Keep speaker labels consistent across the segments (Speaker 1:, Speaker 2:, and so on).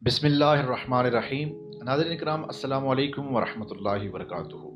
Speaker 1: بسم اللہ الرحمن الرحیم۔ ناظرین اکرام، السلام علیکم ورحمۃ اللہ وبرکاتہ۔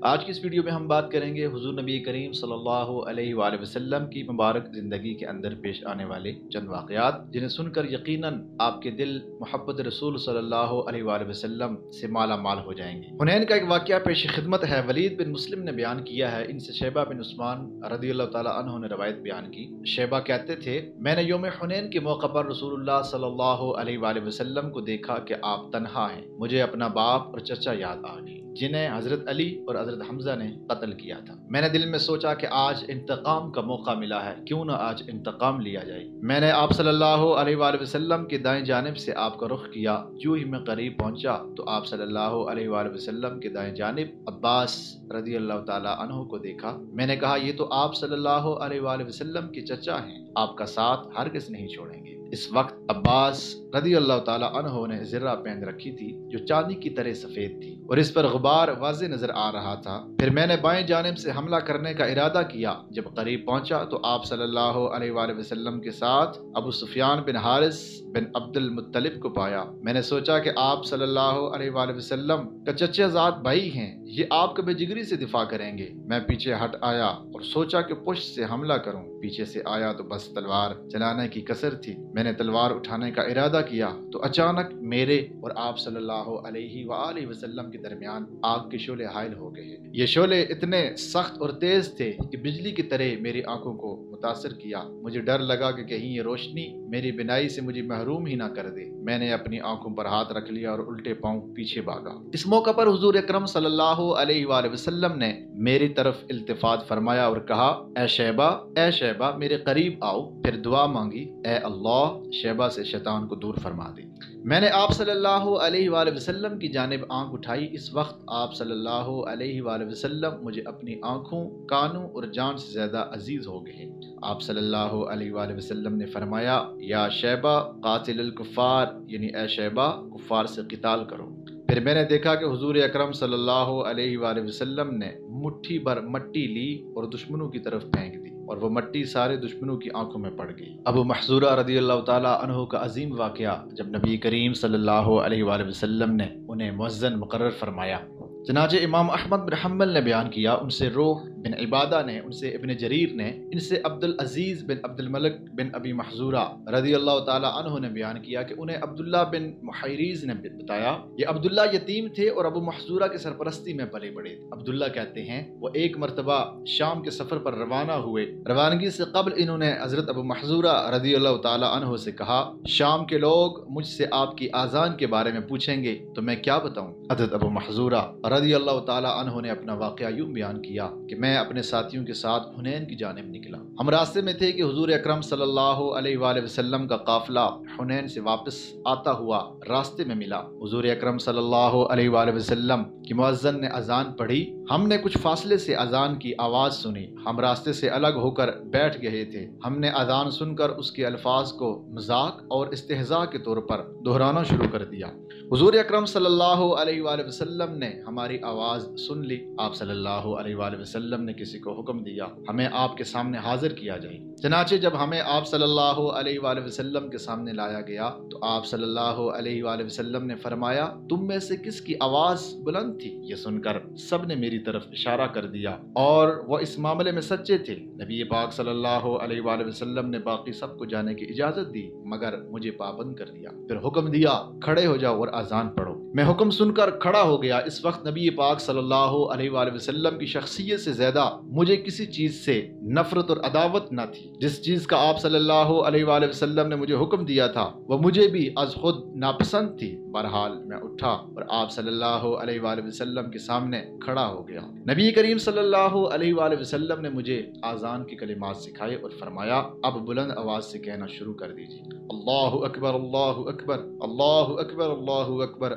Speaker 1: آج کی اس ویڈیو میں ہم بات کریں گے حضور نبی کریم صلی اللہ علیہ وآلہ وسلم کی مبارک زندگی کے اندر پیش آنے والے چند واقعات، جنہیں سن کر یقیناً آپ کے دل محبت رسول صلی اللہ علیہ وآلہ وسلم سے مالا مال ہو جائیں گے۔ حنین کا ایک واقعہ پیش خدمت ہے۔ ولید بن مسلم نے بیان کیا ہے، ان سے شیبہ بن عثمان رضی اللہ تعالیٰ عنہ نے روایت بیان کی۔ شیبہ کہتے تھے، میں نے یوم حنین کے موقع پر رسول اللہ صلی اللہ علیہ وآلہ وسلم کو دیکھا کہ آپ تنہا ہیں۔ مجھے اپنا باپ اور چچا یاد آ گئے، جنہیں حضرت علی اور حضرت حمزہ نے قتل کیا تھا۔ میں نے دل میں سوچا کہ آج انتقام کا موقع ملا ہے، کیوں نہ آج انتقام لیا جائے۔ میں نے آپ صلی اللہ علیہ وآلہ وسلم کی دائیں جانب سے آپ کا رخ کیا۔ جو ہی میں قریب پہنچا تو آپ صلی اللہ علیہ وآلہ وسلم کے دائیں جانب عباس رضی اللہ تعالیٰ عنہ کو دیکھا۔ میں نے کہا، یہ تو آپ صلی اللہ علیہ وآلہ وسلم کے چچا ہیں، آپ کا ساتھ ہرگز نہیں چھوڑیں گے۔ اس وقت عباس رضی اللہ تعالیٰ عنہ نے زرہ پہن رکھی تھی جو چاندی کی طرح سفید تھی اور اس پر غبار واضح نظر آ رہا تھا۔ پھر میں نے بائیں جانب سے حملہ کرنے کا ارادہ کیا۔ جب قریب پہنچا تو آپ صلی اللہ علیہ وآلہ وسلم کے ساتھ ابو سفیان بن حارث بن عبد المطلب کو پایا۔ میں نے سوچا کہ آپ صلی اللہ علیہ وآلہ وسلم کا چچا زاد بھائی ہیں، یہ آپ کا بے جگری سے دفاع کریں گے۔ میں پیچھے ہٹ آیا اور سوچا کہ پشت سے حملہ کروں۔ پیچھے سے آیا تو بس تلوار چلانے کی کسر تھی۔ میں نے تلوار اٹھانے کا ارادہ کیا تو اچانک میرے اور آپ صلی اللہ علیہ وآلہ وسلم کے درمیان آگ کے شعلے حائل ہو گئے۔ یہ شعلے اتنے سخت اور تیز تھے کہ بجلی کی طرح میری آنکھوں کو متاثر کیا۔ مجھے ڈر لگا کہ کہیں یہ روشنی میری بینائی سے مجھے محروم ہی نہ کر دے۔ میں نے اپنی آنکھوں پر ہاتھ رکھ لیا اور الٹے پاؤں پیچھے بھاگا۔ اس موقع پر حضور اکرم صلی اللہ علیہ وآلہ وسلم نے میری طرف التفات فرمایا اور کہا، اے شیبہ میرے قریب آؤ۔ پھر دعا مانگی، اے اللہ شیبہ سے شیطان کو دور فرما دے۔ میں نے آپ صلی اللہ علیہ وآلہ وسلم کی جانب آنکھ اٹھائی۔ اس وقت آپ صلی اللہ علیہ وآلہ وسلم مجھے اپنی آنکھوں، کانوں اور جان سے زیادہ عزیز ہو گئے۔ آپ صلی اللہ علیہ وآلہ وسلم نے فرمایا، یا شیبہ قاتل الکفار، یعنی اے شیبہ کفار سے قتال کرو۔ پھر میں نے دیکھا کہ حضور اکرم صلی اللہ علیہ وآلہ وسلم نے مٹھی بھر مٹی لی اور دشمنوں کی طرف پھینک دی اور وہ مٹی سارے دشمنوں کی آنکھوں میں پڑ گئی۔ ابو محذورہ رضی اللہ تعالیٰ عنہ کا عظیم واقعہ، جب نبی کریم صلی اللہ علیہ وآلہ وسلم نے انہیں مؤذن مقرر فرمایا، چنانچہ امام احمد بن حنبل نے بیان کیا، ان سے روح بن عبادہ نے، ان سے ابن جریر نے، ان سے عبد العزیز بن عبد الملک بن ابی محذورہ رضی اللہ تعالیٰ عنہ نے بیان کیا کہ انہیں عبداللہ بن محیریز نے بتایا، یہ عبداللہ یتیم تھے اور ابو محذورہ کی سرپرستی میں پلے بڑے۔ عبداللہ کہتے ہیں، وہ ایک مرتبہ شام کے سفر پر روانہ ہوئے۔ روانگی سے قبل انہوں نے حضرت ابو محذورہ رضی اللہ تعالیٰ عنہ سے کہا، شام کے لوگ مجھ سے آپ کی آذان کے بارے میں پوچھیں گے تو میں کیا بتاؤں؟ حضرت ابو محذورہ رضی اللہ تعالیٰ عنہ نے اپنا واقعہ یوں بیان کیا کہ میں اپنے ساتھیوں کے ساتھ حنین کی جانب نکلا۔ ہم راستے میں تھے کہ حضور اکرم صلی اللہ علیہ وآلہ وسلم کا قافلہ حنین سے واپس آتا ہوا راستے میں ملا۔ حضور اکرم صلی اللہ علیہ وآلہ وسلم کی مؤذن نے اذان پڑھی۔ ہم نے کچھ فاصلے سے اذان کی آواز سنی۔ ہم راستے سے الگ ہو کر بیٹھ گئے تھے۔ ہم نے اذان سن کر اس کے الفاظ کو مذاق اور استہزاء کے طور پر دہرانا شروع کر دیا۔ حضور اکرم صلی اللہ علیہ وآلہ وسلم نے ہماری آواز سن لی۔ آپ صلی اللہ علیہ وآلہ وسلم نے کسی کو حکم دیا، ہمیں آپ کے سامنے حاضر کیا جائے۔ چنانچہ جب ہمیں آپ صلی اللہ علیہ وآلہ وسلم کے سامنے لایا گیا تو آپ صلی اللہ علیہ وآلہ وسلم نے فرمایا، تم میں سے کس کی آواز بلند تھی؟ یہ سن کر سب نے میری طرف اشارہ کر دیا اور وہ اس معاملے میں سچے تھے۔ نبی پاک صلی اللہ علیہ وآلہ وسلم نے باقی سب کو جانے کی اجازت دی مگر مجھے پابند کر دیا۔ پھر حکم دیا، کھڑے ہو جاؤ اور اذان پڑھو۔ میں حکم سن کر کھڑا ہو گیا۔ اس وقت نبی پاک صلی اللہ علیہ وآلہ وسلم کی شخصیت سے زیادہ مجھے کسی چیز سے نفرت اور عداوت نہ تھی۔ جس چیز کا آپ صلی اللہ علیہ وآلہ وسلم نے مجھے حکم دیا تھا وہ مجھے بھی از خود ناپسند تھی۔ بہرحال میں اٹھا اور آپ صلی اللہ علیہ وآلہ وسلم کے سامنے کھڑا ہو گیا۔ نبی کریم صلی اللہ علیہ وآلہ وسلم نے مجھے آذان کے کلمات سکھائے اور فرمایا، اب بلند آواز سے کہنا شروع کر دیجیے، اللہ اکبر اللہ اکبر اللہ اکبر اللہ اکبر،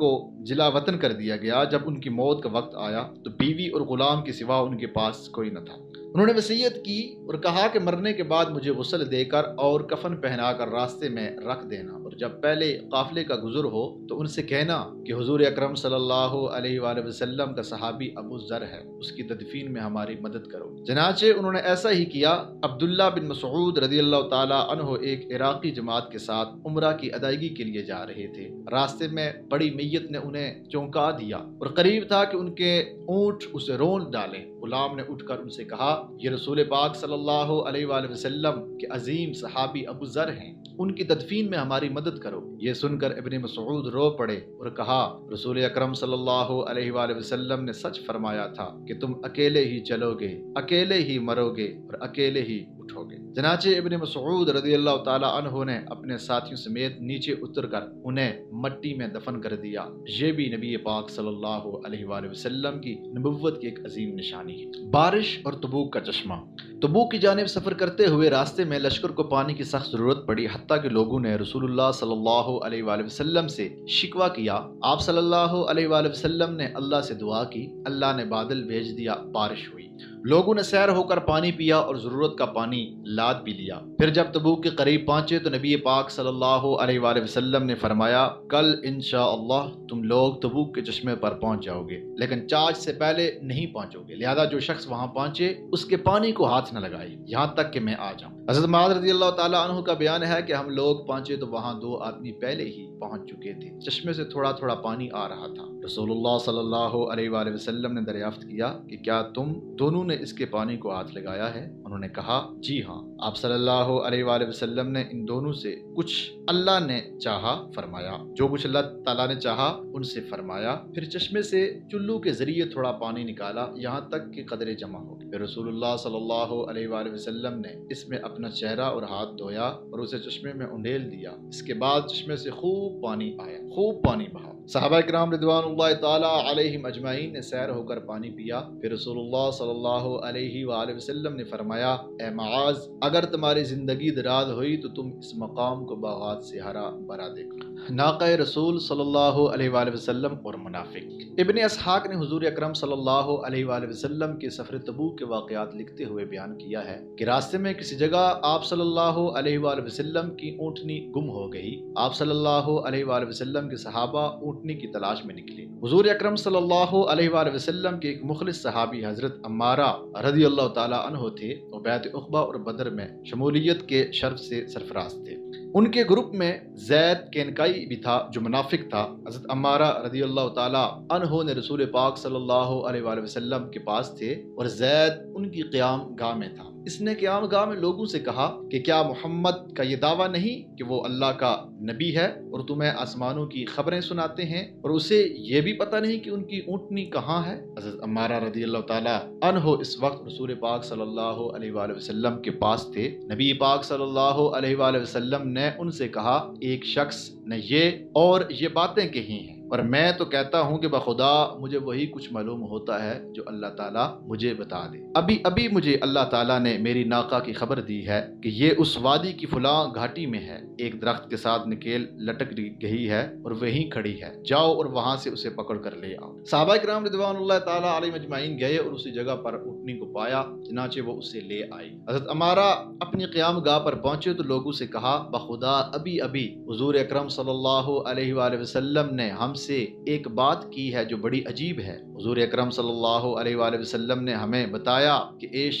Speaker 1: کو جلا وطن کر دیا گیا۔ جب ان کی موت کا وقت آیا تو بیوی اور غلام کے سوا ان کے پاس کوئی نہ تھا۔ انہوں نے وصیت کی اور کہا کہ مرنے کے بعد مجھے غسل دے کر اور کفن پہنا کر راستے میں رکھ دینا، اور جب پہلے قافلے کا گزر ہو تو ان سے کہنا کہ حضور اکرم صلی اللہ علیہ وآلہ وسلم کا صحابی ابو ذر ہے، اس کی تدفین میں ہماری مدد کرو۔ چنانچہ انہوں نے ایسا ہی کیا۔ عبداللہ بن مسعود رضی اللہ تعالی عنہ ایک عراقی جماعت کے ساتھ عمرہ کی ادائیگی کے لیے جا رہے تھے۔ راستے میں پڑی میت نے انہیں چونکا دیا اور قریب تھا کہ ان کے اونٹ اسے رون ڈالیں۔ غلام نے اٹھ کر ان سے کہا، یہ رسول پاک صلی اللہ علیہ وآلہ وسلم کے عظیم صحابی ابو ذر ہیں، ان کی تدفین میں ہماری مدد کرو۔ یہ سن کر ابن مسعود رو پڑے اور کہا، رسول اکرم صلی اللہ علیہ وآلہ وسلم نے سچ فرمایا تھا کہ تم اکیلے ہی چلو گے، اکیلے ہی مرو گے اور اکیلے ہی اٹھو گے۔ چنانچہ ابن مسعود رضی اللہ تعالی عنہ نے اپنے ساتھیوں سمیت نیچے اتر کر انہیں مٹی میں دفن کر دیا۔ یہ بھی نبی پاک صلی اللہ علیہ وآلہ وسلم کی نبوت کی ایک عظیم نشانی ہے۔ بارش اور تبوک کا چشمہ۔ تبوک کی جانب سفر کرتے ہوئے راستے میں لشکر کو پانی کی سخت ضرورت پڑی، حتیٰ کہ لوگوں نے رسول اللہ صلی اللہ علیہ وآلہ وسلم سے شکوہ کیا۔ آپ صلی اللہ علیہ وآلہ وسلم نے اللہ سے دعا کی، اللہ نے بادل بھیج دیا، بارش ہوئی۔ لوگوں نے سیر ہو کر پانی پیا اور ضرورت کا پانی لاد بھی لیا۔ پھر جب تبوک کے قریب پہنچے تو نبی پاک صلی اللہ علیہ وآلہ وسلم نے فرمایا، کل انشاءاللہ تم لوگ تبوک کے چشمے پر پہنچ جاؤ گے، لیکن چاش سے پہلے نہیں پہنچو گے، لہذا جو شخص وہاں پہنچے اس کے پانی کو ہاتھ نہ لگائے یہاں تک کہ میں آ جاؤں۔ حضرت معاذ رضی اللہ تعالیٰ عنہ کا بیان ہے کہ ہم لوگ پہنچے تو وہاں دو آدمی پہلے ہی پہنچ چکے تھے، چشمے سے تھوڑا تھوڑا پانی آ رہا تھا۔ رسول اللہ صلی اللہ علیہ وآلہ وسلم نے دریافت کیا کہ کیا تم دونوں نے اس کے پانی کو ہاتھ لگایا ہے؟ انہوں نے کہا جی ہاں۔ آپ صلی اللہ علیہ وآلہ وسلم نے ان دونوں سے کچھ اللہ نے چاہا فرمایا، جو کچھ اللہ تعالیٰ نے چاہا ان سے فرمایا، پھر چشمے سے چلو کے ذریعے تھوڑا پانی نکالا یہاں تک کہ قدرے جمع ہو گئے۔ پھر رسول اللہ صلی اللہ علیہ وآلہ وسلم نے اس میں اپنا چہرہ اور ہاتھ دھویا اور اسے چشمے میں انڈیل دیا۔ اس کے بعد چشمے سے خوب پانی آیا، خوب پانی بہا۔ صحابہ کرام رضوان اللہ تعالی علیہم اجمعین نے سیر ہو کر پانی پیا۔ پھر رسول اللہ صلی اللہ علیہ وآلہ وسلم نے فرمایا، اے معاذ، اگر تمہاری زندگی دراز ہوئی تو تم اس مقام کو باغات سے ہرا بھرا دیکھو۔ ناقہ رسول صلی اللہ علیہ وآلہ وسلم اور منافق۔ ابن اسحاق نے حضور اکرم صلی اللہ علیہ وآلہ وسلم کے سفر تبوک کے واقعات لکھتے ہوئے بیان کیا ہے کہ راستے میں کسی جگہ آپ صلی اللہ علیہ وآلہ وسلم کی اونٹنی گم ہو گئی۔ آپ صلی اللہ علیہ وآلہ وسلم کے صحابہ اونٹنی کی تلاش میں نکلے۔ حضور اکرم صلی اللہ علیہ وآلہ وسلم کے ایک مخلص صحابی حضرت عمارہ رضی اللہ تعالی عنہ تھے، وہ بیعت عقبہ اور بدر میں شمولیت کے شرف سے سرفراز تھے۔ ان کے گروپ میں زید کینکائی بھی تھا جو منافق تھا۔ حضرت عمارہ رضی اللہ تعالی عنہ نے رسول پاک صلی اللہ علیہ وآلہ وسلم کے پاس تھے اور زید ان کی قیام گاہ میں تھا۔ اس نے قیام گاہ میں لوگوں سے کہا کہ کیا محمد کا یہ دعویٰ نہیں کہ وہ اللہ کا نبی ہے اور تمہیں آسمانوں کی خبریں سناتے ہیں، اور اسے یہ بھی پتہ نہیں کہ ان کی اونٹنی کہاں ہے؟ حضرت عمارہ رضی اللہ تعالی عنہ اس وقت رسول پاک صلی اللہ علیہ وآلہ وسلم کے پاس تھے۔ نبی پاک صلی اللہ علیہ وآلہ وسلم نے ان سے کہا، ایک شخص نے یہ باتیں کہی ہیں، اور میں تو کہتا ہوں کہ بخدا مجھے وہی کچھ معلوم ہوتا ہے جو اللہ تعالیٰ مجھے بتا دے۔ ابھی مجھے اللہ تعالیٰ نے میری ناقہ کی خبر دی ہے کہ یہ اس وادی کی فلاں گھاٹی میں ہے، ایک درخت کے ساتھ نکیل لٹک گئی ہے اور وہیں کھڑی ہے، جاؤ اور وہاں سے اسے پکڑ کر لے آؤ۔ صحابہ کرام رضوان اللہ تعالیٰ علیہ مجمعین گئے اور اسی جگہ پر اونٹنی کو پایا، چنانچہ وہ اسے لے آئی۔ حضرت عمارہ اپنی قیام گاہ پر پہنچے تو لوگوں سے کہا، بخدا ابھی حضور اکرم صلی اللہ علیہ وآلہ وسلم نے ہم سے ایک بات کی ہے جو بڑی عجیب ہے۔ حضور اکرم صلی اللہ علیہ وآلہ وسلم نے ہمیں بتایا کہ ایک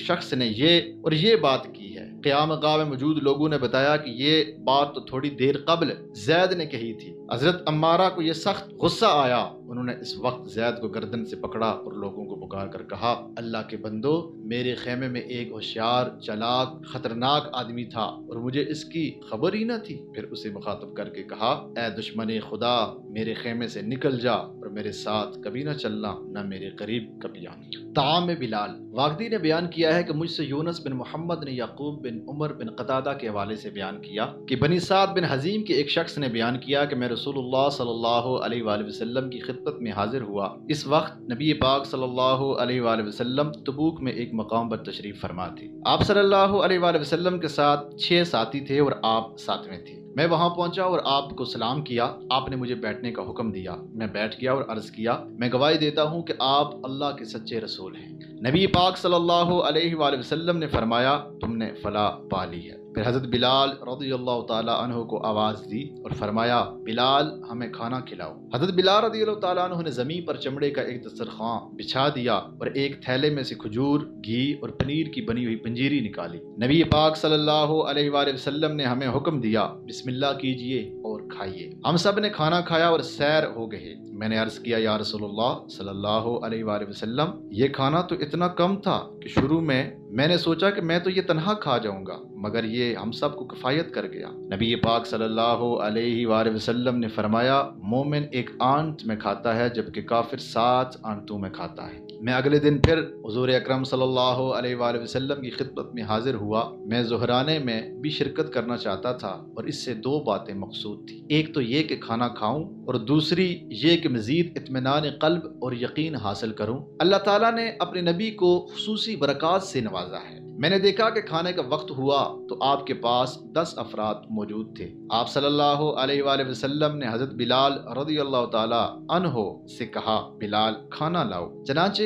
Speaker 1: شخص نے یہ بات کی ہے۔ قیام گاہ میں موجود لوگوں نے بتایا کہ یہ بات تو تھوڑی دیر قبل زید نے کہی تھی۔ حضرت عمارہ کو یہ سخت غصہ آیا، انہوں نے اس وقت زید کو گردن سے پکڑا اور لوگوں کو پکار کر کہا، اللہ کے بندو، میرے خیمے میں ایک ہوشیار، چالاک، خطرناک آدمی تھا اور مجھے اس کی خبر ہی نہ تھی۔ پھر اسے مخاطب کر کے کہا، اے دشمن خدا، میرے خیمے سے نکل جا اور میرے ساتھ کبھی نہ چلنا، نہ میرے قریب کبھی آنا۔ طعام بلال۔ واقدی نے بیان کیا ہے کہ مجھ سے یونس بن محمد نے یعقوب بن عمر بن قتادہ کے حوالے سے بیان کیا کہ بنی سعد بن حزیم کے ایک شخص نے بیان کیا کہ میں رسول اللہ صلی اللہ علیہ وآلہ وسلم کی خدمت میں حاضر ہوا۔ اس وقت نبی پاک صلی اللہ علیہ وآلہ وسلم تبوک میں ایک مقام پر تشریف فرما تھے۔ آپ صلی اللہ علیہ وآلہ وسلم کے ساتھ 6 ساتھی تھے اور آپ ساتویں تھے۔ میں وہاں پہنچا اور آپ کو سلام کیا۔ آپ نے مجھے بیٹھنے کا حکم دیا۔ میں بیٹھ گیا اور عرض کیا، میں گواہی دیتا ہوں کہ آپ اللہ کے سچے رسول ہیں۔ نبی پاک صلی اللہ علیہ وآلہ وسلم نے فرمایا، تم نے فلاح پا لی ہے۔ پھر حضرت بلال رضی اللہ تعالیٰ عنہ کو آواز دی اور فرمایا، بلال ہمیں کھانا کھلاؤ۔ حضرت بلال رضی اللہ تعالیٰ عنہ نے زمین پر چمڑے کا ایک دسترخوان بچھا دیا اور ایک تھیلے میں سے کھجور، گھی اور پنیر کی بنی ہوئی پنجیری نکالی۔ نبی پاک صلی اللہ علیہ وآلہ وسلم نے ہمیں حکم دیا، بسم اللہ کیجئے اور کھائیے۔ ہم سب نے کھانا کھایا اور سیر ہو گئے۔ میں نے عرض کیا، یا رسول اللہ صلی اللہ علیہ وآلہ وسلم، یہ کھانا تو اتنا کم تھا کہ شروع میں نے سوچا کہ میں تو یہ تنہا کھا جاؤں گا، مگر یہ ہم سب کو کفایت کر گیا۔ نبی پاک صلی اللہ علیہ وآلہ وسلم نے فرمایا، مومن ایک آنت میں کھاتا ہے جبکہ کافر 7 آنتوں میں کھاتا ہے۔ میں اگلے دن پھر حضور اکرم صلی اللہ علیہ وآلہ وسلم کی خدمت میں حاضر ہوا۔ میں ظہرانے میں بھی شرکت کرنا چاہتا تھا اور اس سے 2 باتیں مقصود تھیں، ایک تو یہ کہ کھانا کھاؤں اور دوسری یہ کہ مزید اطمینان قلب اور یقین حاصل کروں۔ اللہ تعالیٰ نے اپنے نبی کو خصوصی برکات سے نوازا ہے۔ میں نے دیکھا کہ کھانے کا وقت ہوا تو آپ کے پاس 10 افراد موجود تھے۔ آپ صلی اللہ علیہ وآلہ وسلم نے حضرت بلال رضی اللہ تعالی عنہ سے کہا، بلال کھانا لاؤ۔ چنانچہ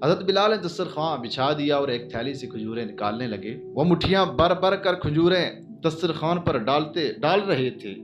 Speaker 1: حضرت بلال نے دسترخوان بچھا دیا اور ایک تھیلی سے کھجوریں نکالنے لگے۔ وہ مٹھیاں بھر بھر کر کھجوریں دسترخوان پر ڈال رہے تھے۔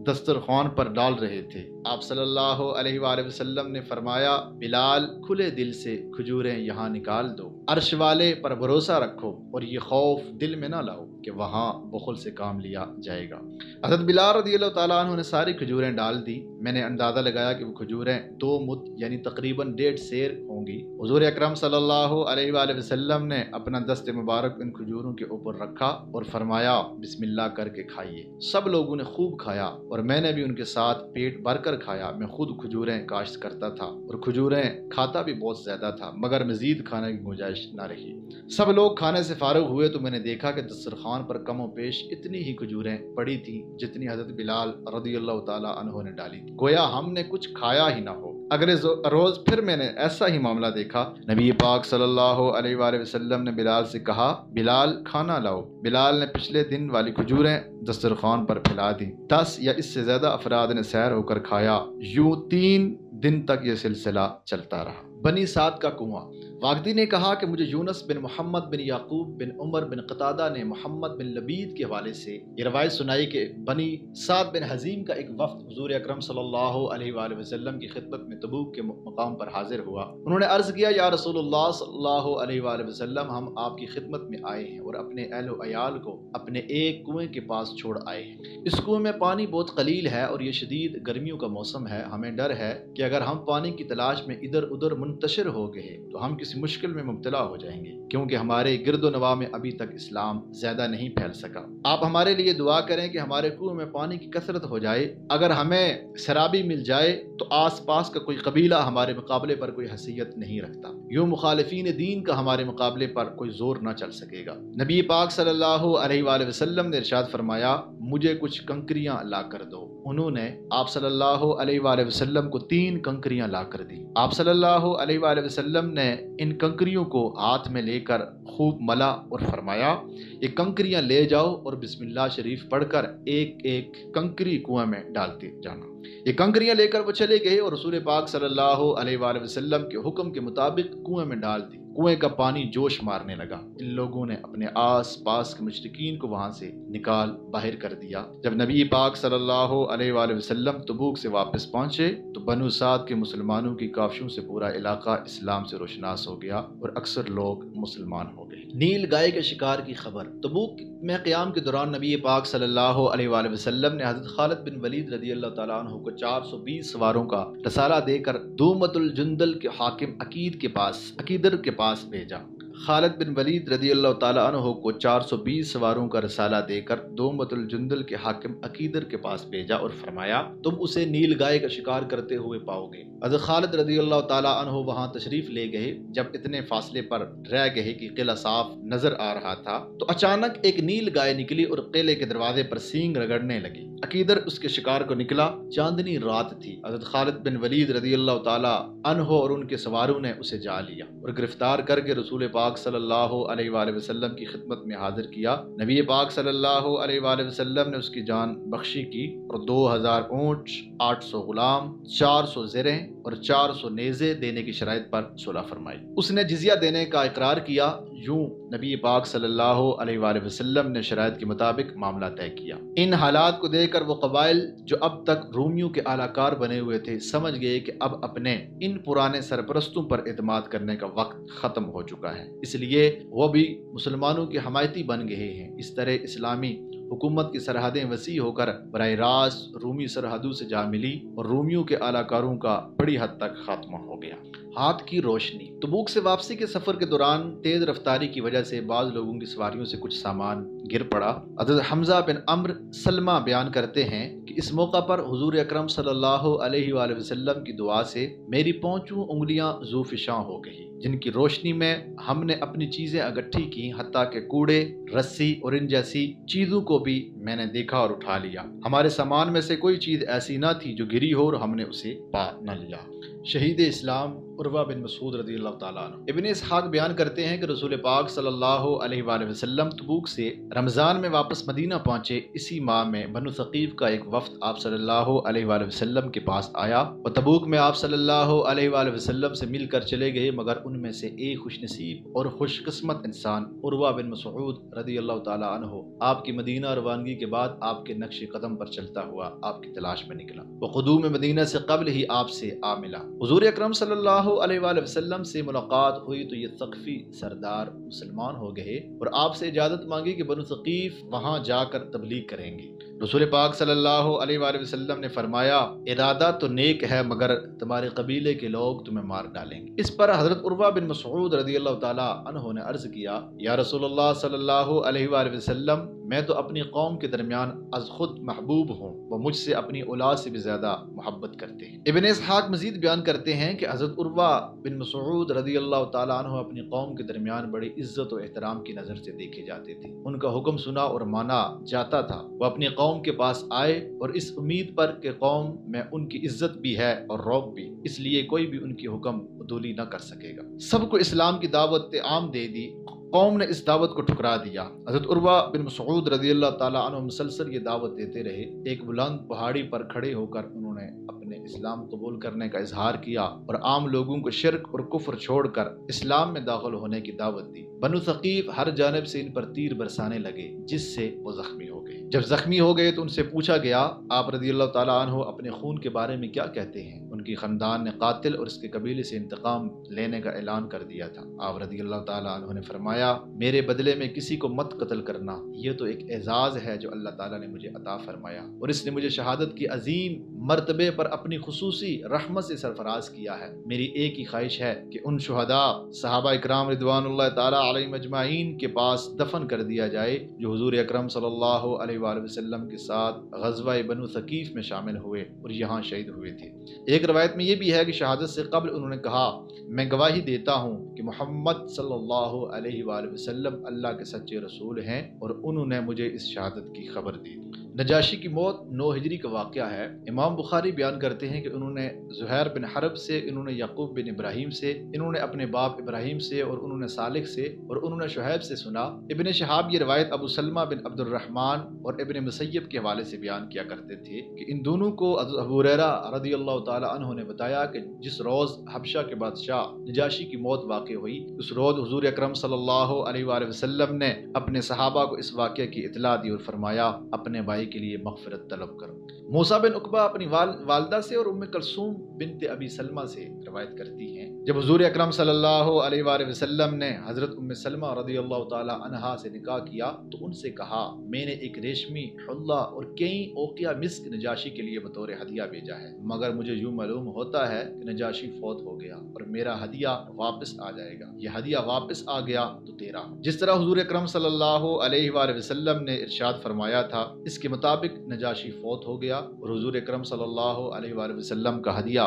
Speaker 1: دسترخوان پر ڈال رہے تھے۔ آپ صلی اللہ علیہ وآلہ وسلم نے فرمایا، بلال کھلے دل سے کھجوریں یہاں نکال دو۔ عرش والے پر بھروسہ رکھو اور یہ خوف دل میں نہ لاؤ کہ وہاں بخل سے کام لیا جائے گا۔ حضرت بلال رضی اللہ تعالیٰ عنہ نے ساری کھجوریں ڈال دی۔ میں نے اندازہ لگایا کہ وہ کھجوریں 2 مد یعنی تقریباً 1.5 سیر ہوں گی۔ حضور اکرم صلی اللہ علیہ وآلہ وسلم نے اپنا دست مبارک ان کھجوروں کے اوپر رکھا اور فرمایا، بسم اللہ کر کے کھائیے۔ سب لوگوں نے خوب کھایا اور میں نے بھی ان کے ساتھ پیٹ بھر کر کھایا۔ میں خود کھجوریں کاشت کرتا تھا اور کھجوریں کھاتا بھی بہت زیادہ تھا، مگر مزید کھانے کی گنجائش نہ رہی۔ سب لوگ کھانے سے فارغ ہوئے تو میں نے دیکھا کہ دسترخوان پر کم و بیش اتنی ہی کھجوریں پڑی تھیں جتنی حضرت بلال رضی اللہ تعالی عنہ نے ڈالی تھی، گویا ہم نے کچھ کھایا ہی نہ ہو۔ اگلے روز پھر میں نے ایسا ہی معاملہ دیکھا۔ نبی پاک صلی اللہ علیہ وآلہ وسلم نے بلال سے کہا، بلال کھانا لاؤ۔ بلال نے پچھلے دن والی کھجوریں دسترخوان پر پھیلا دی۔ 10 یا اس سے زیادہ افراد نے سیر ہو کر کھایا۔ یوں 3 دن تک یہ سلسلہ چلتا رہا۔ بنی سعد کا کنواں۔ واقدی نے کہا کہ مجھے یونس بن محمد بن یعقوب بن عمر بن قتادہ نے محمد بن لبید کے حوالے سے یہ روایت سنائی کہ بنی سعد بن حزیم کا ایک وفد حضور اکرم صلی اللہ علیہ وآلہ وسلم کی خدمت میں تبوک کے مقام پر حاضر ہوا۔ انہوں نے عرض کیا، یا رسول اللہ صلی اللہ علیہ وآلہ وسلم، ہم آپ کی خدمت میں آئے ہیں اور اپنے اہل و عیال کو اپنے ایک کنویں کے پاس چھوڑ آئے ہیں۔ اس کنویں میں پانی بہت قلیل ہے اور یہ شدید گرمیوں کا موسم ہے۔ ہمیں ڈر ہے کہ اگر ہم پانی کی تلاش میں ادھر ادھر منتشر ہو گئے تو ہم کسی مشکل میں مبتلا ہو جائیں گے، کیونکہ ہمارے گرد و نواح میں ابھی تک اسلام زیادہ نہیں پھیل سکا۔ آپ ہمارے لیے دعا کریں کہ ہمارے کنویں میں پانی کی کثرت ہو جائے۔ اگر ہمیں سرابی مل جائے تو آس پاس کا کوئی قبیلہ ہمارے مقابلے پر کوئی حیثیت نہیں رکھتا، یوں مخالفین دین کا ہمارے مقابلے پر کوئی زور نہ چل سکے گا۔ نبی پاک صلی اللہ علیہ وآلہ وسلم نے ارشاد فرمایا، مجھے کچھ کنکریاں لا کر دو۔ انہوں نے آپ صلی اللہ علیہ وآلہ وسلم کو 3 کنکریاں لا کر دی۔ آپ صلی اللہ علیہ وآلہ وسلم نے ان کنکریوں کو ہاتھ میں لے کر خوب ملا اور فرمایا، یہ کنکریاں لے جاؤ اور بسم اللہ شریف پڑھ کر ایک ایک کنکری کنویں میں ڈالتے جانا۔ یہ کنکریاں لے کر وہ چلے گئے اور رسول پاک صلی اللہ علیہ وآلہ وسلم کے حکم کے مطابق کنویں میں ڈال دی۔ کنویں کا پانی جوش مارنے لگا۔ ان لوگوں نے اپنے آس پاس کے مشرکین کو وہاں سے نکال باہر کر دیا۔ جب نبی پاک صلی اللہ علیہ وآلہ وسلم تبوک سے واپس پہنچے تو بنو سعد کے مسلمانوں کی کافشوں سے پورا علاقہ اسلام سے روشناس ہو گیا اور اکثر لوگ مسلمان ہو گئے۔ نیل گائے کے شکار کی خبر۔ تبوک میں قیام کے دوران نبی پاک صلی اللہ علیہ وآلہ وسلم نے حضرت خالد بن ولید رضی اللہ تعالیٰ عنہ کو 420 سواروں کا رسالہ دے کر دومت الجندل کے حاکم عقیدر کے پاس بھیجا۔ خالد بن ولید رضی اللہ تعالیٰ عنہ کو 420 سواروں کا رسالہ دے کر دومت الجندل کے حاکم عقیدر کے پاس بھیجا اور فرمایا تم اسے نیل گائے کا شکار کرتے ہوئے پاؤ گے۔ حضرت خالد رضی اللہ تعالیٰ عنہ وہاں تشریف لے گئے۔ جب اتنے فاصلے پر رہ گئے کہ قلعہ صاف نظر آ رہا تھا تو اچانک ایک نیل گائے نکلی اور قلعے کے دروازے پر سینگ رگڑنے لگی۔ عقیدر اس کے شکار کو نکلا۔ چاندنی رات تھی۔ حضرت خالد بن ولید رضی اللہ تعالیٰ عنہ اور ان کے سواروں نے اسے جا لیا اور گرفتار کر کے رسول پاک صلی اللہ علیہ وآلہ وسلم کی خدمت میں حاضر کیا۔ نبی پاک صلی اللہ علیہ وآلہ وسلم نے اس کی جان بخشی کی اور 2000 اونٹ، 800 غلام، 400 زریں اور 400 نیزے دینے کی شرائط پر صلح فرمائی۔ اس نے جزیہ دینے کا اقرار کیا۔ یوں نبی پاک صلی اللہ علیہ وآلہ وسلم نے شرائط کے مطابق معاملہ طے کیا۔ ان حالات کو دیکھ کر وہ قبائل جو اب تک رومیوں کے اعلی کار بنے ہوئے تھے سمجھ گئے کہ اب اپنے ان پرانے سرپرستوں پر اعتماد کرنے کا وقت ختم ہو چکا ہے، اس لیے وہ بھی مسلمانوں کے حمایتی بن گئے ہیں۔ اس طرح اسلامی حکومت کی سرحدیں وسیع ہو کر براہ راست رومی سرحدوں سے جا ملی اور رومیوں کے اعلی کاروں کا بڑی حد تک خاتمہ ہو گیا۔ ہاتھ کی روشنی۔ تبوک سے واپسی کے سفر کے دوران تیز رفتاری کی وجہ سے بعض لوگوں کی سواریوں سے کچھ سامان گر پڑا۔ حضرت حمزہ بن عمرو سلمہ بیان کرتے ہیں کہ اس موقع پر حضور اکرم صلی اللہ علیہ وآلہ وسلم کی دعا سے میری پانچوں انگلیاں ذو فشاں ہو گئی، جن کی روشنی میں ہم نے اپنی چیزیں اکٹھی کی، حتیٰ کہ کوڑے، رسی اور ان جیسی چیزوں کو بھی میں نے دیکھا اور اٹھا لیا۔ ہمارے سامان میں سے کوئی چیز ایسی نہ تھی جو گری ہو اور ہم نے اسے پا نہ لیا۔ شہید اسلام عروہ بن مسعود رضی اللہ تعالیٰ عنہ۔ ابن اسحاق بیان کرتے ہیں کہ رسول پاک صلی اللہ علیہ وآلہ وسلم تبوک سے رمضان میں واپس مدینہ پہنچے۔ اسی ماہ میں بنو ثقیف کا ایک وفد آپ صلی اللہ علیہ وآلہ وسلم کے پاس آیا اور تبوک میں آپ صلی اللہ علیہ وآلہ وسلم سے مل کر چلے گئے، مگر ان میں سے ایک خوش نصیب اور خوش قسمت انسان عروہ بن مسعود رضی اللہ تعالیٰ عنہ آپ کی مدینہ روانگی کے بعد آپ کے نقش قدم پر چلتا ہوا آپ کی تلاش میں نکلا۔ وہ قدوم مدینہ سے قبل ہی آپ سے آ ملا۔ حضور اکرم صلی اللہ علیہ وآلہ وسلم سے ملاقات ہوئی تو یہ ثقفی سردار مسلمان ہو گئے اور آپ سے اجازت مانگی کہ بنو ثقیف وہاں جا کر تبلیغ کریں گے۔ رسول پاک صلی اللہ علیہ وآلہ وسلم نے فرمایا ارادہ تو نیک ہے مگر تمہارے قبیلے کے لوگ تمہیں مار ڈالیں گے۔ اس پر حضرت عروہ بن مسعود رضی اللہ تعالیٰ عنہ نے عرض کیا یا رسول اللہ صلی اللہ علیہ وآلہ وسلم، میں تو اپنی قوم کے درمیان از خود محبوب ہوں، وہ مجھ سے اپنی اولاد سے بھی زیادہ محبت کرتے ہیں۔ ابن اسحاق مزید بیان کرتے ہیں کہ حضرت عروہ بن مسعود رضی اللہ تعالیٰ عنہ اپنی قوم کے درمیان بڑی عزت و احترام کی نظر سے دیکھے جاتے تھے۔ ان کا حکم سنا اور مانا جاتا تھا۔ وہ اپنی قوم کے پاس آئے اور اس امید پر کہ قوم میں ان کی عزت بھی ہے اور رعب بھی، اس لیے کوئی بھی ان کی حکم عدولی نہ کر سکے گا۔ سب کو اسلام کی دعوت عام دے دی۔ قوم نے اس دعوت کو ٹھکرا دیا۔ حضرت عروہ بن مسعود رضی اللہ تعالیٰ عنہ مسلسل یہ دعوت دیتے رہے۔ ایک بلند پہاڑی پر کھڑے ہو کر انہوں نے اپنے اسلام قبول کرنے کا اظہار کیا اور عام لوگوں کو شرک اور کفر چھوڑ کر اسلام میں داخل ہونے کی دعوت دی۔ بنو ثقیف ہر جانب سے ان پر تیر برسانے لگے، جس سے وہ زخمی ہو گئے۔ جب زخمی ہو گئے تو ان سے پوچھا گیا آپ رضی اللہ تعالیٰ عنہ اپنے خون کے بارے میں کیا کہتے ہیں؟ ان کی خاندان نے قاتل اور اس کے قبیلے سے انتقام لینے کا اعلان کر دیا تھا۔ آپ رضی اللہ تعالیٰ عنہ نے فرمایا میرے بدلے میں کسی کو مت قتل کرنا، یہ تو ایک اعزاز ہے جو اللہ تعالیٰ نے مجھے عطا فرمایا اور اس نے مجھے شہادت کی عظیم مرتبے پر اپنی خصوصی رحمت سے سرفراز کیا ہے۔ میری ایک ہی خواہش ہے کہ ان شہداء صحابہ اکرام رضوان اللہ تعالیٰ علیہم اجمعین کے پاس دفن کر دیا جائے جو حضور اکرم صلی اللہ علیہ وآلہ وسلم کے ساتھ غزوہ بنو ثقیف میں شامل ہوئے اور یہاں شہید ہوئے تھے۔ ایک روایت میں یہ بھی ہے کہ شہادت سے قبل انہوں نے کہا میں گواہی دیتا ہوں کہ محمد صلی اللہ علیہ وآلہ وسلم اللہ کے سچے رسول ہیں، اور انہوں نے مجھے اس شہادت کی خبر دی۔ نجاشی کی موت 9 ہجری کا واقعہ ہے۔ امام بخاری بیان کرتے ہیں کہ انہوں نے زہیر بن حرب سے، انہوں نے یعقوب بن ابراہیم سے، انہوں نے اپنے باپ ابراہیم سے، اور انہوں نے صالح سے، اور انہوں نے شعیب سے سنا۔ ابن شہاب یہ روایت ابو سلمہ بن عبد الرحمن اور ابن مسیب کے حوالے سے بیان کیا کرتے تھے کہ ان دونوں کو ابو ہریرہ رضی اللہ تعالی عنہ نے بتایا کہ جس روز حبشہ کے بادشاہ نجاشی کی موت واقع ہوئی، اس روز حضور اکرم صلی اللہ علیہ وآلہ وسلم نے اپنے صحابہ کو اس واقعے کی اطلاع دی اور فرمایا اپنے بھائی بھائی کے لیے مغفرت طلب کرو۔ موسیٰ بن عقبہ اپنی والدہ سے اور ام کلثوم بنت ابی سلمہ سے روایت کرتی ہیں، جب حضور اکرم صلی اللہ علیہ وآلہ وسلم نے حضرت ام سلمہ رضی اللہ تعالی عنہا سے نکاح کیا تو ان سے کہا، میں نے ایک ریشمی حلہ اور کئی اوقیہ مسک نجاشی کے لیے بطور ہدیہ بھیجا ہے، مگر مجھے یوں معلوم ہوتا ہے کہ نجاشی فوت ہو گیا اور میرا ہدیہ واپس آ جائے گا، یہ ہدیہ واپس آ گیا تو تیرا۔ جس طرح حضور اکرم صلی اللہ علیہ وآلہ وسلم نے ارشاد فرمایا تھا، اس کے مطابق نجاشی فوت ہو گیا اور حضور اکرم صلی اللہ علیہ وآلہ وسلم کا ہدیہ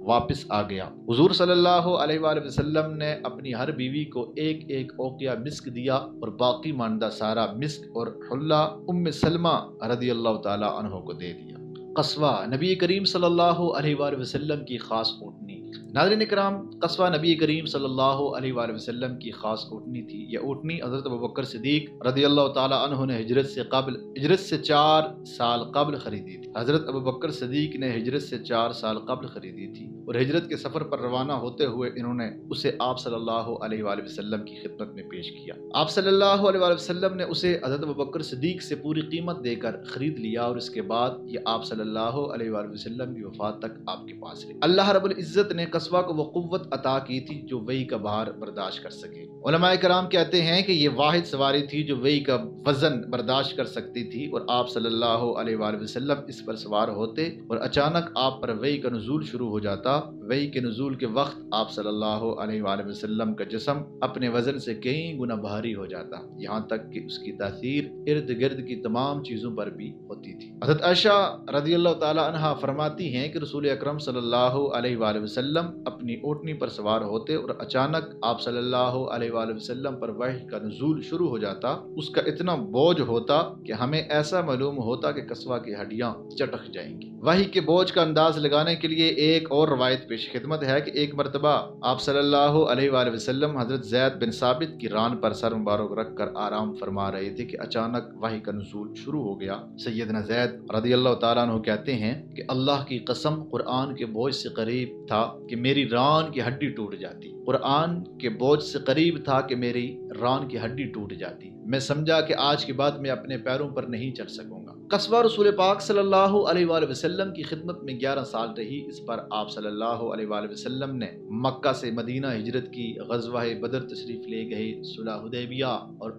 Speaker 1: واپس آ گیا۔ حضور صلی اللہ علیہ وآلہ وسلم نے اپنی ہر بیوی کو ایک ایک اوقیہ مسک دیا اور باقی ماندہ سارا مسک اور حلہ ام سلمہ رضی اللہ تعالی عنہ کو دے دیا۔ قصوہ نبی کریم صلی اللہ علیہ وآلہ وسلم کی خاص اونٹنی۔ ناظرین کرام، قصوہ نبی کریم صلی اللہ علیہ وآلہ وسلم کی خاص اونٹنی تھی۔ یہ اونٹنی حضرت ابوبکر صدیق رضی اللہ تعالی عنہ نے ہجرت سے 4 سال قبل خریدی تھی۔ حضرت ابوبکر صدیق نے ہجرت سے 4 سال قبل خریدی تھی اور ہجرت کے سفر پر روانہ ہوتے ہوئے انہوں نے اسے آپ صلی اللہ علیہ وآلہ وسلم کی خدمت میں پیش کیا۔ آپ صلی اللہ علیہ وآلہ وسلم نے اسے حضرت ابوبکر صدیق سے پوری قیمت دے کر خرید لیا اور اس کے بعد یہ آپ صلی اللہ علیہ وآلہ وسلم کی وفات تک آپ کے پاس رہی۔ اللہ رب العزت نے قصوہ کو وہ قوت عطا کی تھی جو وحی کا بھار برداشت کر سکے۔ علماء کرام کہتے ہیں کہ یہ واحد سواری تھی جو وحی کا وزن برداشت کر سکتی تھی، اور آپ صلی اللہ علیہ وآلہ وسلم اس پر سوار ہوتے اور اچانک آپ پر وحی کا نزول شروع ہو جاتا۔ وحی کے نزول کے وقت آپ صلی اللہ علیہ وآلہ وسلم کا جسم اپنے وزن سے کئی گنا بھاری ہو جاتا، یہاں تک کہ اس کی تاثیر ارد گرد کی تمام چیزوں پر بھی ہوتی تھی۔ حضرت عائشہ رضی اللہ تعالی عنہا فرماتی ہیں کہ رسول اکرم صلی اللہ علیہ وآلہ وسلم اپنی اونٹنی پر سوار ہوتے اور اچانک آپ صلی اللہ علیہ وآلہ وسلم پر وحی کا نزول شروع ہو جاتا، اس کا اتنا بوجھ ہوتا کہ ہمیں ایسا معلوم ہوتا کہ قصوہ کی ہڈیاں چٹک جائیں گی۔ وحی کے بوجھ کا انداز لگانے کے لیے ایک اور روایت پیش خدمت ہے کہ ایک مرتبہ آپ صلی اللہ علیہ وآلہ وسلم حضرت زید بن ثابت کی ران پر سر مبارک رکھ کر آرام فرما رہے تھے کہ اچانک وحی کا نزول شروع ہو گیا۔ سیدنا زید رضی اللہ تعالیٰ عنہ کہتے ہیں کہ اللہ کی قسم، قرآن کے بوجھ سے قریب تھا کہ میری ران کی ہڈی ٹوٹ جاتی، قرآن کے بوجھ سے قریب تھا کہ میری ران کی ہڈی ٹوٹ جاتی۔ میں سمجھا کہ آج کے بعد میں اپنے پیروں پر نہیں چل سکوں گا۔ قصوہ رسول پاک صلی اللہ علیہ وآلہ وسلم کی خدمت میں 11 سال رہی۔ اس پر آپ صلی اللہ علیہ وآلہ وسلم نے مکہ سے مدینہ ہجرت کی، غزوہ بدر تشریف لے گئے، صلح حدیبیہ اور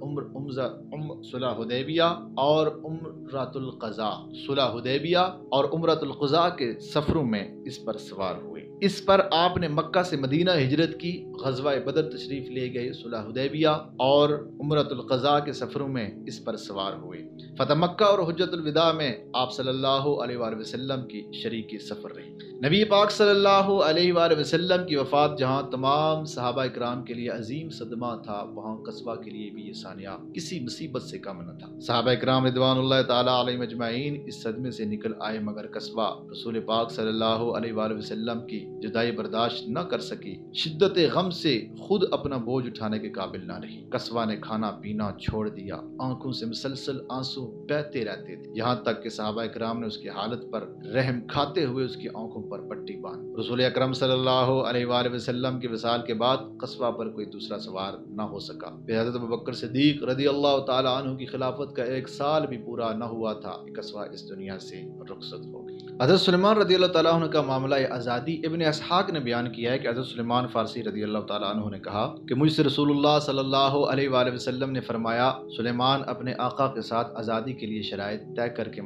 Speaker 1: صلح حدیبیہ اور عمرۃ القضاء، صلح حدیبیہ اور عمرۃ القضاء کے سفروں میں اس پر سوار ہوئے۔ اس پر آپ نے مکہ سے مدینہ ہجرت کی، غزوہ بدر تشریف لے گئے، صلح حدیبیہ اور عمرۃ القضاء کے سفروں میں اس پر سوار ہوئے۔ فتح مکہ اور حجۃ الوداع میں آپ صلی اللہ علیہ وآلہ وسلم کی شریک سفر رہی۔ نبی پاک صلی اللہ علیہ وآلہ وسلم کی وفات جہاں تمام صحابہ اکرام کے لیے عظیم صدمہ تھا، وہاں قصوہ کے لیے بھی یہ ثانیہ کسی مصیبت سے کم نہ تھا۔ صحابہ اکرام رضوان اللہ تعالی علیہم اجمعین اس صدمے سے نکل آئے، مگر قصوہ رسول پاک صلی اللہ علیہ وآلہ وسلم کی جدائی برداشت نہ کر سکی، شدت غم سے خود اپنا بوجھ اٹھانے کے قابل نہ رہی۔ قصوہ نے کھانا پینا چھوڑ دیا، آنکھوں سے مسلسل آنسو بہتے رہتے تھے، یہاں تک کہ صحابہ اکرام نے اس کی حالت پر رحم کھاتے ہوئے اس کی آنکھوں پر پٹی باندھ۔ رسول اکرم صلی اللہ علیہ وآلہ وسلم کے وصال کے بعد قصوہ پر کوئی دوسرا سوار نہ ہو سکا۔ پھر حضرت ابوبکر صدیق رضی اللہ تعالی عنہ کی خلافت کا 1 سال بھی پورا نہ ہوا تھا کہ قصوہ اس دنیا سے رخصت ہو گئی۔ حضرت سلیمان رضی اللہ تعالیٰ عنہ کا معاملہ آزادی ابن اسحاق نے بیان کیا ہے کہ حضرت سلیمان فارسی رضی اللہ تعالیٰ عنہ نے کہا کہ مجھ سے رسول اللہ صلی اللہ علیہ وآلہ وسلم نے فرمایا، سلیمان اپنے آقا کے ساتھ آزادی کے لیے شرائط طے کر کے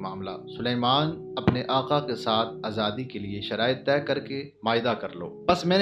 Speaker 1: شرائط طے کر کے معاہدہ کر لو۔ پس میں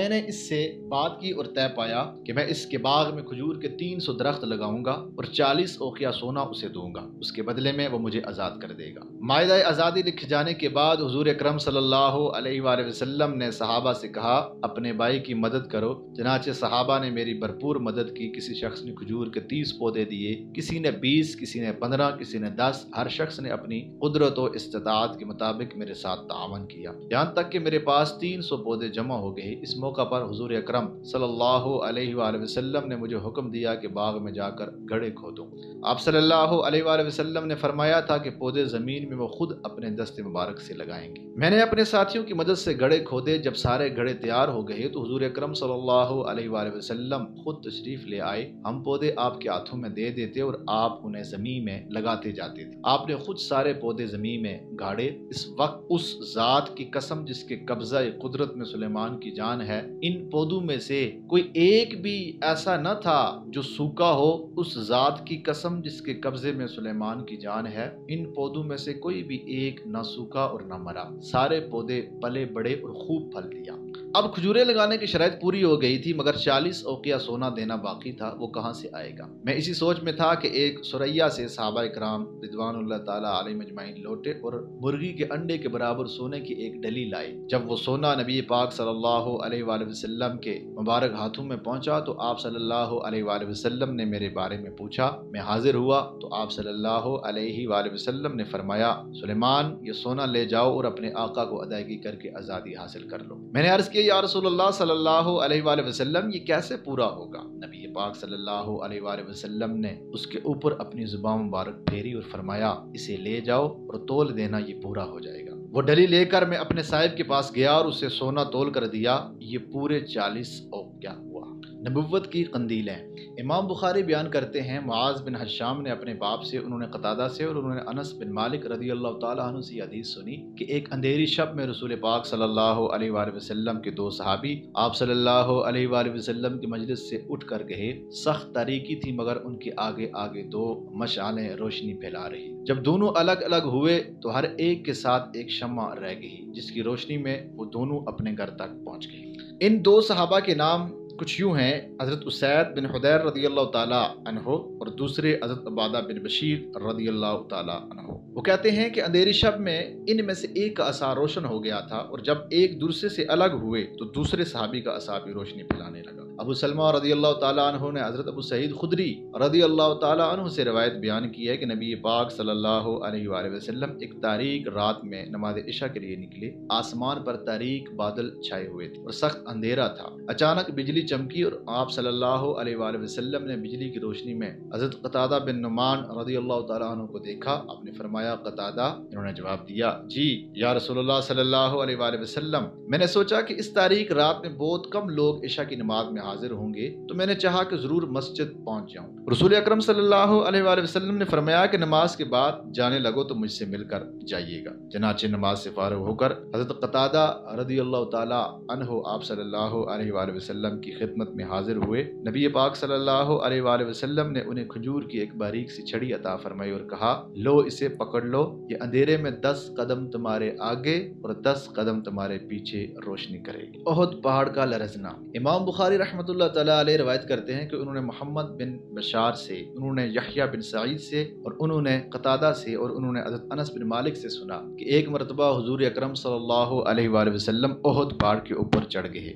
Speaker 1: نے اس سے بات کی اور طے پایا کہ میں اس کے باغ میں کھجور کے 300 درخت لگاؤں گا اور 40 اوقیہ سونا اسے دوں گا، اس کے بدلے میں وہ مجھے آزاد کر دے گا۔ معاہدہ آزادی لکھ جانے کے بعد حضور اکرم صلی اللہ علیہ وآلہ وسلم نے صحابہ سے کہا، اپنے بھائی کی مدد کرو۔ چنانچہ صحابہ نے میری بھرپور مدد کی۔ کسی شخص نے کھجور کے 30 پودے دیے، کسی نے 20، کسی نے 15، کسی نے 10۔ ہر شخص نے اپنی قدرت و استطاعت کے مطابق میرے ساتھ تعاون کیا، یہاں تک کہ میرے پاس 300 پودے جمع ہو گئے۔ اس موقع پر حضور اکرم صلی اللہ علیہ وآلہ وسلم نے مجھے حکم دیا کہ باغ میں جا کر گڑھے کھودوں۔ آپ صلی اللہ علیہ وآلہ وسلم نے فرمایا تھا کہ پودے زمین میں وہ خود اپنے دست مبارک سے لگائیں گے۔ میں نے اپنے ساتھیوں کی مدد مدت سے گڑھے کھودے، جب سارے گڑھے تیار ہو گئے تو حضور اکرم صلی اللہ علیہ وآلہ وسلم خود تشریف لے آئے، ہم پودے آپ کے ہاتھوں میں دے دیتے اور آپ انہیں زمین میں لگاتے جاتے تھے۔ آپ نے خود سارے پودے زمین میں گاڑے۔ اس وقت اس ذات کی قسم جس کے قبضہ قدرت میں سلیمان کی جان ہے، ان پودوں میں سے کوئی ایک بھی ایسا نہ تھا جو سوکھا ہو۔ اس ذات کی قسم جس کے قبضے میں سلیمان کی جان ہے، ان پودوں میں سے کوئی بھی ایک نہ سوکھا اور نہ مرا، سارے پودے پلے بڑے اور خوب پھل دیا۔ اب کھجوریں لگانے کی شرائط پوری ہو گئی تھی، مگر 40 اوقیہ سونا دینا باقی تھا، وہ کہاں سے آئے گا؟ میں اسی سوچ میں تھا کہ ایک سریا سے صحابہ کرام رضوان اللہ تعالیٰ علیہ مجمعین لوٹے اور مرغی کے انڈے کے برابر سونے کی ایک ڈلی لائے۔ جب وہ سونا نبی پاک صلی اللہ علیہ وآلہ وسلم کے مبارک ہاتھوں میں پہنچا تو آپ صلی اللہ علیہ وآلہ وسلم نے میرے بارے میں پوچھا۔ میں حاضر ہوا تو آپ صلی اللہ علیہ وآلہ وسلم نے فرمایا، سلیمان یہ سونا لے جاؤ اور اپنے آقا کو ادائیگی کر کے آزادی حاصل کر لو۔ میں نے عرض کیا، یا رسول اللہ صلی اللہ علیہ وآلہ وسلم یہ کیسے پورا ہوگا؟ نبی پاک صلی اللہ علیہ وآلہ وسلم نے اس کے اوپر اپنی زبان مبارک پھیری اور فرمایا، اسے لے جاؤ اور تول دینا، یہ پورا ہو جائے گا۔ وہ ڈلی لے کر میں اپنے صاحب کے پاس گیا اور اسے سونا تول کر دیا، یہ پورے 40 اوقیہ ہوا۔ نبوت کی قندیلیں۔ امام بخاری بیان کرتے ہیں، معاذ بن حشام نے اپنے باپ سے، انہوں نے قتادہ سے اور انہوں نے انس بن مالک رضی اللہ تعالیٰ عنہ سے حدیث سنی کہ ایک اندھیری شب میں رسول پاک صلی اللہ علیہ وآلہ وسلم کے دو صحابی آپ صلی اللہ علیہ وآلہ وسلم کی مجلس سے اٹھ کر گئے۔ سخت تاریکی تھی مگر ان کے آگے آگے دو مشعلیں روشنی پھیلا رہی۔ جب دونوں الگ الگ ہوئے تو ہر ایک کے ساتھ ایک شمع رہ گئی، جس کی روشنی میں وہ دونوں اپنے گھر تک پہنچ گئے۔ ان دو صحابہ کے نام کچھ یوں ہیں، حضرت اسید بن حدیر رضی اللہ تعالیٰ عنہ اور دوسرے حضرت عبادہ بن بشیر رضی اللہ تعالیٰ عنہ۔ وہ کہتے ہیں کہ اندھیری شب میں ان میں سے ایک کا عصا روشن ہو گیا تھا، اور جب ایک دوسرے سے الگ ہوئے تو دوسرے صحابی کا عصا بھی روشنی پھیلانے لگا۔ ابو سلمہ رضی اللہ تعالیٰ عنہ نے حضرت ابو سعید خدری رضی اللہ تعالیٰ عنہ سے روایت بیان کی ہے کہ نبی پاک صلی اللہ علیہ وآلہ وسلم ایک تاریک رات میں نماز عشاء کے لیے نکلے۔ آسمان پر تاریک بادل چھائے ہوئے تھے اور سخت اندھیرا تھا۔ اچانک بجلی چمکی اور آپ صلی اللہ علیہ وآلہ وسلم نے بجلی کی روشنی میں حضرت قتادہ بن نعمان رضی اللہ تعالیٰ عنہ کو دیکھا۔ آپ نے فرمایا، قتادہ؟ انہوں نے جواب دیا، جی یا رسول اللہ صلی اللہ علیہ وآلہ وسلم، میں نے سوچا کہ اس تاریک رات میں بہت کم لوگ عشاء کی نماز میں حاضر ہوں گے، تو میں نے چاہا کہ ضرور مسجد پہنچ جاؤں۔ رسول اکرم صلی اللہ علیہ وآلہ وسلم نے فرمایا کہ نماز کے بعد جانے لگو تو مجھ سے مل کر جائیے گا۔ چنانچہ نماز سے فارغ ہو کر حضرت قتادہ رضی اللہ تعالیٰ عنہ آپ صلی اللہ علیہ وآلہ وسلم کی خدمت میں حاضر ہوئے۔ نبی پاک صلی اللہ علیہ وآلہ وسلم نے انہیں کھجور کی ایک باریک سی چھڑی عطا فرمائی اور کہا، لو اسے پکڑ لو، یہ اندھیرے میں 10 قدم تمہارے آگے اور 10 قدم تمہارے پیچھے روشنی کرے گی۔ احد پہاڑ کا لرزنا۔ امام بخاری رحمۃ اللہ تعالیٰ علیہ روایت کرتے ہیں کہ انہوں نے محمد بن بشار سے، انہوں نے یحییٰ بن سعید سے اور انہوں نے قتادہ سے اور انہوں نے حضرت انس بن مالک سے سنا کہ ایک مرتبہ حضور اکرم صلی اللہ علیہ وآلہ وسلم احد پہاڑ کے اوپر چڑھ گئے۔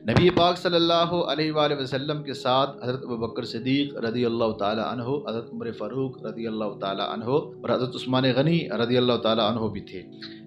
Speaker 1: نبی پاک صلی اللہ علیہ وآلہ وسلم کے ساتھ حضرت ابوبکر صدیق رضی اللہ تعالیٰ عنہ، حضرت عمر فاروق رضی اللہ تعالیٰ عنہ اور حضرت عثمان غنی رضی اللہ تعالیٰ عنہ بھی تھے۔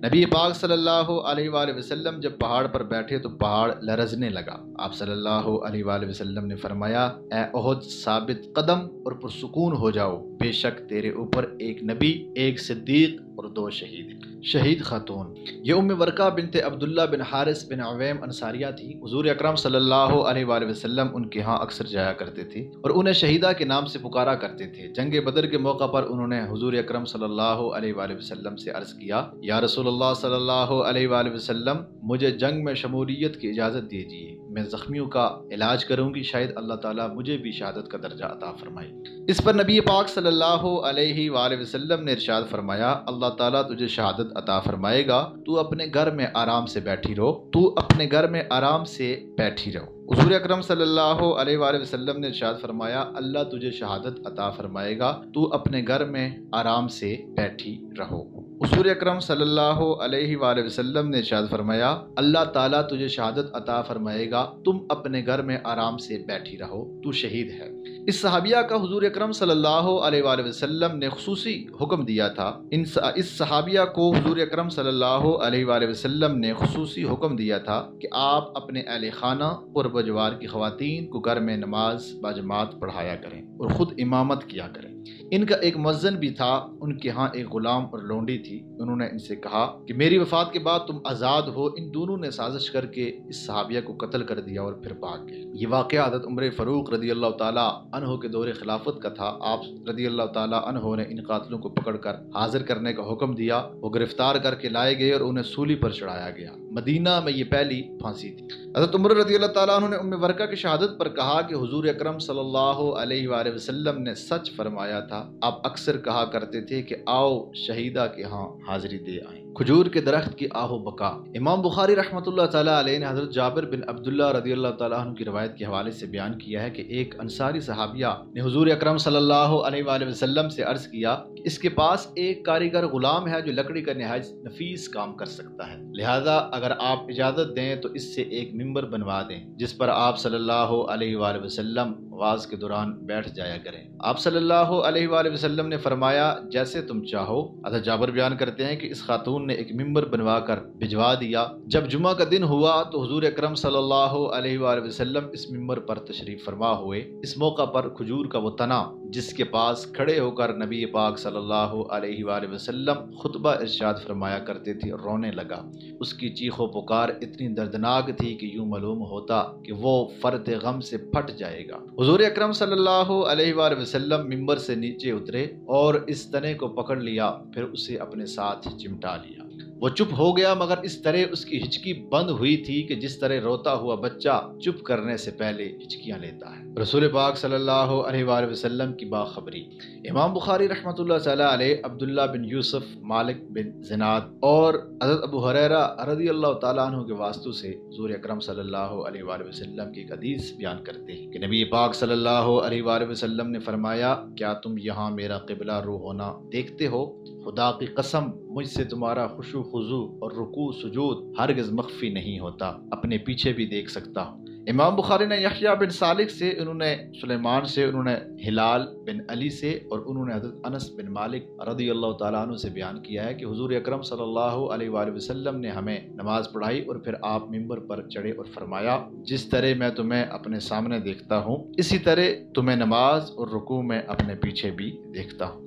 Speaker 1: نبی پاک صلی اللہ علیہ وآلہ وسلم جب پہاڑ پر بیٹھے تو پہاڑ لرزنے لگا۔ آپ صلی اللہ علیہ وآلہ وسلم نے فرمایا، اے احد ثابت قدم اور پرسکون ہو جاؤ، بے شک تیرے اوپر ایک نبی، ایک صدیق اور 2 شہید۔ شہید خاتون، یہ ام ورقہ بنت عبداللہ بن حارث بن عویم انصاریہ تھی۔ حضور اکرم صلی اللہ علیہ وآلہ وسلم ان کے ہاں اکثر جایا کرتے تھے اور انہیں شہیدہ کے نام سے پکارا کرتے تھے۔ جنگ بدر کے موقع پر انہوں نے حضور اکرم صلی اللہ علیہ وآلہ وسلم سے عرض کیا، یا رسول اللہ صلی اللہ علیہ وآلہ وسلم، مجھے جنگ میں شمولیت کی اجازت دیجیے، میں زخمیوں کا علاج کروں گی، شاید اللہ تعالیٰ مجھے بھی شہادت کا درجہ عطا فرمائے۔ اس پر نبی پاک صلی اللہ علیہ وآلہ وسلم نے ارشاد فرمایا، اللہ تعالیٰ تجھے شہادت عطا فرمائے گا، تو اپنے گھر میں آرام سے بیٹھی رہو، تو اپنے گھر میں آرام سے بیٹھی رہو۔ حضور اکرم صلی اللہ علیہ وآلہ وسلم نے ارشاد فرمایا، اللہ تجھے شہادت عطا فرمائے گا، تو اپنے گھر میں آرام سے بیٹھی رہو۔ حضور اکرم صلی اللہ علیہ وآلہ وسلم نے ارشاد فرمایا، اللہ تعالیٰ تجھے شہادت عطا فرمائے گا، تم اپنے گھر میں آرام سے بیٹھی رہو، تو شہید ہے۔ اس صحابیہ کا حضور اکرم صلی اللہ علیہ وآلہ وسلم نے خصوصی حکم دیا تھا۔ اس صحابیہ کو حضور اکرم صلی اللہ علیہ وآلہ وسلم نے خصوصی حکم دیا تھا کہ آپ اپنے اہل خانہ اور بجوار کی خواتین کو گھر میں نماز باجماعت پڑھایا کریں اور خود امامت کیا کریں۔ ان کا ایک مؤذن بھی تھا، ان کے ہاں ایک غلام اور لونڈی تھی۔ انہوں نے ان سے کہا کہ میری وفات کے بعد تم آزاد ہو۔ ان دونوں نے سازش کر کے اس صحابیہ کو قتل کر دیا اور پھر بھاگ گئے۔ یہ واقعہ حضرت عمر فاروق رضی اللہ تعالیٰ عنہ کے دور خلافت کا تھا۔ آپ رضی اللہ تعالیٰ عنہ نے ان قاتلوں کو پکڑ کر حاضر کرنے کا حکم دیا۔ وہ گرفتار کر کے لائے گئے اور انہیں سولی پر چڑھایا گیا۔ مدینہ میں یہ پہلی پھانسی تھی۔ حضرت عمر رضی اللہ تعالیٰ عنہ نے ام ورقہ کی شہادت پر کہا کہ حضور اکرم صلی اللہ علیہ وآلہ وسلم نے سچ فرمایا تھا۔ آپ اکثر کہا کرتے تھے کہ آؤ شہیدہ کے ہاں حاضری دے آئیں۔ کھجور کے درخت کی آہ و بکا۔ امام بخاری رحمۃ اللہ تعالیٰ علیہ نے حضرت جابر بن عبداللہ رضی اللہ تعالیٰ عنہ کی روایت کے حوالے سے بیان کیا ہے کہ ایک انصاری صحابیہ نے حضور اکرم صلی اللہ علیہ وآلہ وسلم سے عرض کیا کہ اس کے پاس ایک کاریگر غلام ہے جو لکڑی کا نہایت نفیس کام کر سکتا ہے، لہذا اگر آپ اجازت دیں تو اس سے ایک ممبر بنوا دیں جس پر آپ صلی اللہ علیہ وآلہ وسلم واز کے دوران بیٹھ جایا کریں۔ آپ صلی اللہ علیہ وآلہ وسلم نے فرمایا جیسے تم چاہو۔ حضرت جابر بیان کرتے ہیں کہ اس خاتون نے ایک ممبر بنوا کر بھجوا دیا۔ جب جمعہ کا دن ہوا تو حضور اکرم صلی اللہ علیہ وآلہ وسلم اس ممبر پر تشریف فرما ہوئے۔ اس موقع پر کھجور کا وہ تنا جس کے پاس کھڑے ہو کر نبی پاک صلی اللہ علیہ وآلہ وسلم خطبہ ارشاد فرمایا کرتے تھے رونے لگا۔ اس کی چیخ و پکار اتنی دردناک تھی کہ یوں معلوم ہوتا کہ وہ فرط غم سے پھٹ جائے گا۔ حضور اکرم صلی اللہ علیہ وآلہ وسلم ممبر سے نیچے اترے اور اس تنے کو پکڑ لیا، پھر اسے اپنے ساتھ چمٹا لیا۔ وہ چپ ہو گیا مگر اس طرح اس کی ہچکی بند ہوئی تھی کہ جس طرح روتا ہوا بچہ چپ کرنے سے پہلے ہچکیاں لیتا ہے۔ رسول پاک صلی اللہ علیہ وآلہ وسلم کی باخبری۔ امام بخاری رحمۃ اللہ تعالیٰ علیہ عبداللہ بن یوسف، مالک بن زناد اور حضرت ابو ہریرہ رضی اللہ تعالیٰ عنہ کے واسطوں سے حضور اکرم صلی اللہ علیہ وآلہ وسلم کی ایک حدیث بیان کرتے ہیں کہ نبی پاک صلی اللہ علیہ وآلہ وسلم نے فرمایا کیا تم یہاں میرا قبلہ رو ہونا دیکھتے ہو؟ خدا کی قسم مجھ سے تمہارا خشوع خضوع اور رکوع سجود ہرگز مخفی نہیں ہوتا، اپنے پیچھے بھی دیکھ سکتا ہوں۔ امام بخاری نے یحییٰ بن سالک سے، انہوں نے سلیمان سے، انہوں نے ہلال بن علی سے اور انہوں نے حضرت انس بن مالک رضی اللہ تعالیٰ عنہ سے بیان کیا ہے کہ حضور اکرم صلی اللہ علیہ وآلہ وسلم نے ہمیں نماز پڑھائی اور پھر آپ ممبر پر چڑھے اور فرمایا جس طرح میں تمہیں اپنے سامنے دیکھتا ہوں اسی طرح تمہیں نماز اور رکوع میں اپنے پیچھے بھی دیکھتا ہوں۔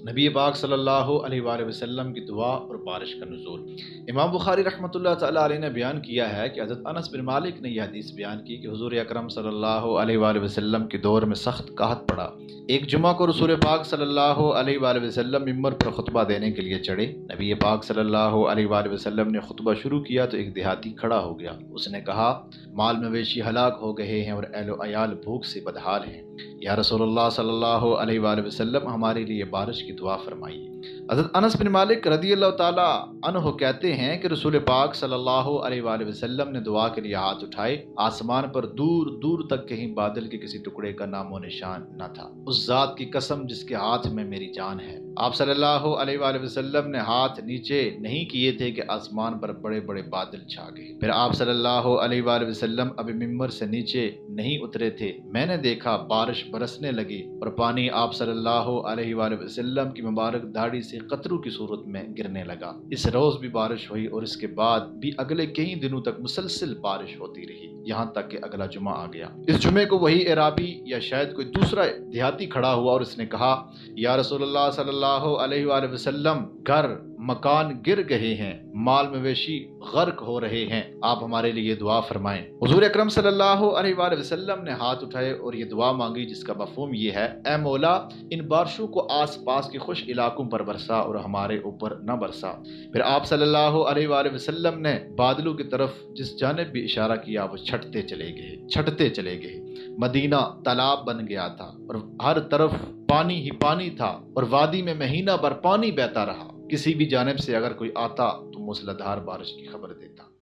Speaker 1: نبی پاک صلی اللہ علیہ وآلہ وسلم کی دعا اور بارش کا نزول۔ امام بخاری رحمۃ اللہ تعالیٰ علیہ نے بیان کیا ہے کہ حضرت انس بن مالک نے یہ حدیث بیان کی کہ حضور اکرم صلی اللہ علیہ وآلہ وسلم کے دور میں سخت قحط پڑا۔ ایک جمعہ کو رسول پاک صلی اللہ علیہ وآلہ وسلم ممبر پر خطبہ دینے کے لیے چڑھے۔ نبی پاک صلی اللہ علیہ وآلہ وسلم نے خطبہ شروع کیا تو ایک دیہاتی کھڑا ہو گیا۔ اس نے کہا مال مویشی ہلاک ہو گئے ہیں اور اہل و عیال بھوک سے بدحال ہیں، یا رسول اللہ صلی اللہ علیہ وآلہ وسلم ہمارے لیے بارش کی دعا فرمائیے۔ حضرت انس بن مالک رضی اللہ تعالیٰ عنہ کہتے ہیں کہ رسول پاک صلی اللہ علیہ وآلہ وسلم نے دعا کے لیے ہاتھ اٹھائے، آسمان پر دور دور تک کہیں بادل کے کسی ٹکڑے کا نام و نشان نہ تھا۔ اس ذات کی قسم جس کے ہاتھ میں میری جان ہے، آپ صلی اللہ علیہ وآلہ وسلم نے ہاتھ نیچے نہیں کیے تھے کہ آسمان پر بڑے بڑے بادل چھا گئے۔ پھر آپ صلی اللہ علیہ وآلہ وسلم ابھی ممبر سے نیچے نہیں اترے تھے، میں نے دیکھا بارش برسنے لگی اور پانی آپ صلی اللہ علیہ وآلہ وسلم کی مبارک داڑھی سے قطروں کی صورت میں گرنے لگا۔ اس روز بھی بارش ہوئی اور اس کے بعد بھی اگلے کئی دنوں تک مسلسل بارش ہوتی رہی، یہاں تک کہ اگلا جمعہ آ گیا۔ اس جمعے کو وہی اعرابی یا شاید کوئی دوسرا دیہاتی کھڑا ہوا اور اس نے کہا یا رسول اللہ صلی اللہ علیہ وآلہ وسلم گھر مکان گر گئے ہیں، مال مویشی غرق ہو رہے ہیں، آپ ہمارے لیے دعا فرمائیں۔ حضور اکرم صلی اللہ علیہ وآلہ وسلم نے ہاتھ اٹھائے اور یہ دعا مانگی جس کا مفہوم یہ ہے اے مولا ان بارشوں کو آس پاس کے خوش علاقوں پر برسا اور ہمارے اوپر نہ برسا۔ پھر آپ صلی اللہ علیہ وآلہ وسلم نے بادلوں کی طرف جس جانب بھی اشارہ کیا وہ چھٹتے چلے گئے۔ مدینہ تالاب بن گیا تھا اور ہر طرف پانی ہی پانی تھا اور وادی میں مہینہ بھر پانی بہتا رہا، کسی بھی جانب سے اگر کوئی آتا تو موسلادھار بارش کی خبر دیتا۔